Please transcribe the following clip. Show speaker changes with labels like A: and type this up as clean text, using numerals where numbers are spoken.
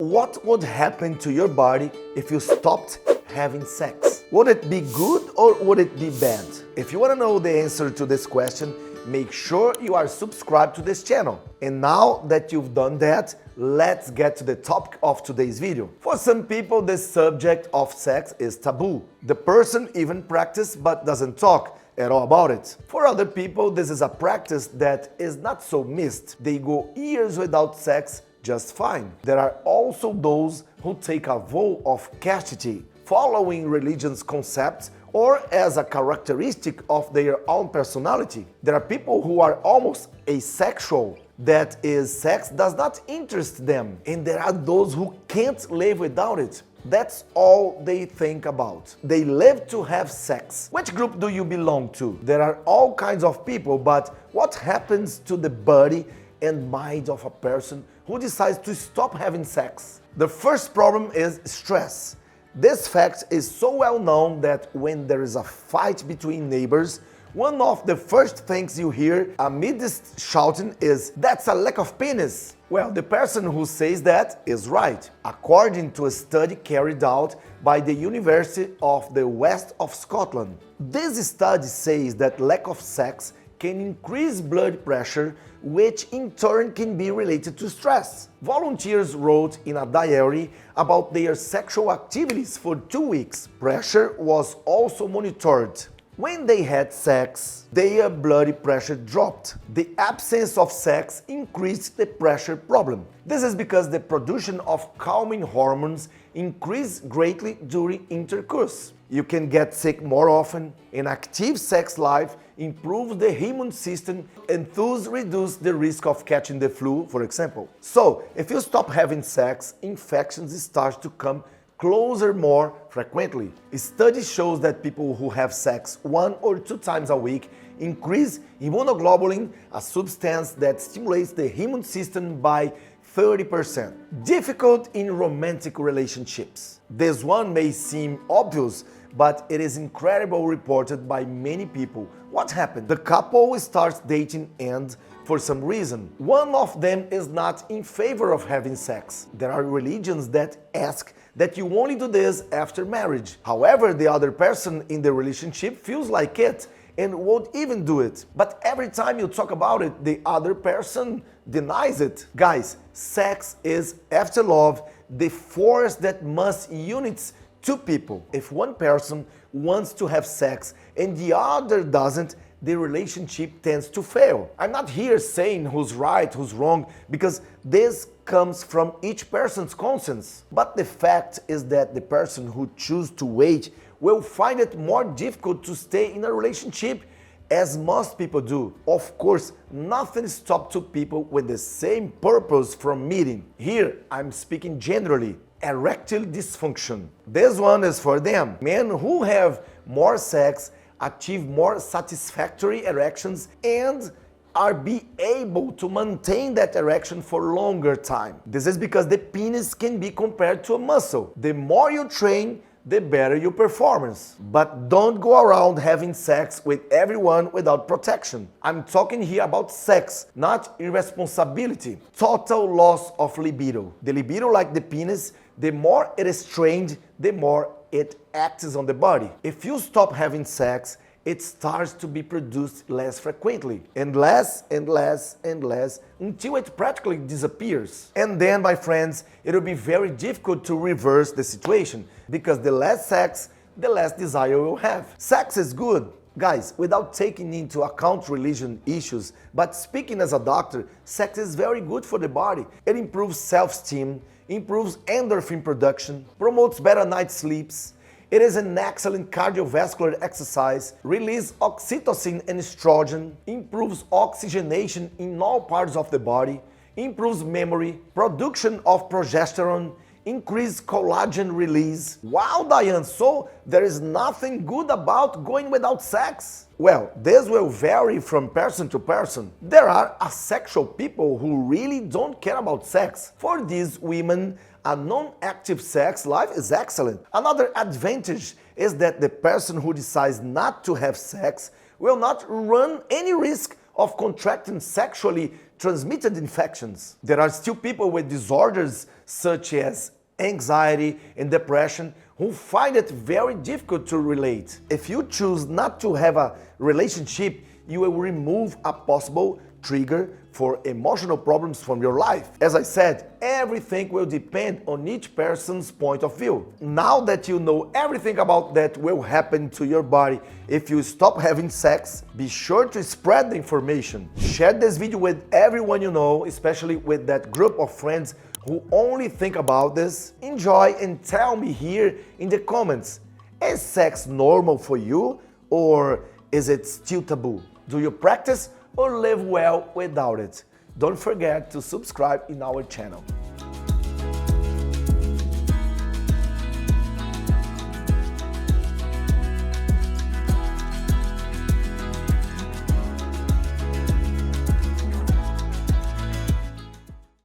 A: what would happen to your body if you stopped having sex? Would it be good or would it be bad? If you want to know the answer to this question, make sure you are subscribed to this channel. And now that you've done that, let's get to the topic of today's video. For some people, the subject of sex is taboo. The person even practices but doesn't talk at all about it. For other people, this is a practice that is not so missed. They go years without sex just fine. There are also those who take a vow of chastity, following religion's concepts or as a characteristic of their own personality. There are people who are almost asexual, that is, sex does not interest them, and there are those who can't live without it. That's all they think about. They live to have sex. Which group do you belong to? There are all kinds of people, but what happens to the body and mind of a person who decides to stop having sex? The first problem is stress. This fact is so well known that when there is a fight between neighbors, one of the first things you hear amidst shouting is, "That's a lack of penis." Well, the person who says that is right. According to a study carried out by the University of the West of Scotland, this study says that lack of sex can increase blood pressure, which in turn can be related to stress. Volunteers wrote in a diary about their sexual activities for 2 weeks. Pressure was also monitored. When they had sex, their blood pressure dropped. The absence of sex increased the pressure problem. This is because the production of calming hormones increased greatly during intercourse. You can get sick more often. An active sex life improves the immune system and thus reduces the risk of catching the flu, for example. So, if you stop having sex, infections start to come closer more frequently. A study shows that people who have sex 1 or 2 times a week increase immunoglobulin, a substance that stimulates the immune system by 30%. Difficult in romantic relationships. This one may seem obvious, but it is incredibly reported by many people. What happened? The couple starts dating and, for some reason, one of them is not in favor of having sex. There are religions that ask that you only do this after marriage. However, the other person in the relationship feels like it and won't even do it. But every time you talk about it, the other person denies it. Guys, sex is, after love, the force that must unite two people. If one person wants to have sex and the other doesn't, the relationship tends to fail. I'm not here saying who's right, who's wrong, because this comes from each person's conscience. But the fact is that the person who chooses to wait will find it more difficult to stay in a relationship, as most people do. Of course, nothing stops two people with the same purpose from meeting. Here, I'm speaking generally. Erectile dysfunction. This one is for them. Men who have more sex achieve more satisfactory erections and are be able to maintain that erection for longer time. This is because the penis can be compared to a muscle. The more you train, the better your performance. But don't go around having sex with everyone without protection. I'm talking here about sex, not irresponsibility. Total loss of libido. The libido, like the penis, the more it is trained, the more it acts on the body. If you stop having sex, it starts to be produced less frequently, and less and less and less, until it practically disappears. And then, my friends, it will be very difficult to reverse the situation, because the less sex, the less desire you will have. Sex is good. Guys, without taking into account religion issues, but speaking as a doctor, sex is very good for the body. It improves self-esteem, improves endorphin production, promotes better night sleeps. It is an excellent cardiovascular exercise, releases oxytocin and estrogen, improves oxygenation in all parts of the body, improves memory, production of progesterone, increase collagen release. Wow, Dayan, so there is nothing good about going without sex? Well, this will vary from person to person. There are asexual people who really don't care about sex. For these women, a non-active sex life is excellent. Another advantage is that the person who decides not to have sex will not run any risk of contracting sexually transmitted infections. There are still people with disorders such as anxiety and depression who find it very difficult to relate. If you choose not to have a relationship, you will remove a possible trigger for emotional problems from your life. As I said, everything will depend on each person's point of view. Now that you know everything about that will happen to your body if you stop having sex, be sure to spread the information. Share this video with everyone you know, especially with that group of friends who only think about this. Enjoy and tell me here in the comments, is sex normal for you or is it still taboo? Do you practice or live well without it? Don't forget to subscribe in our channel.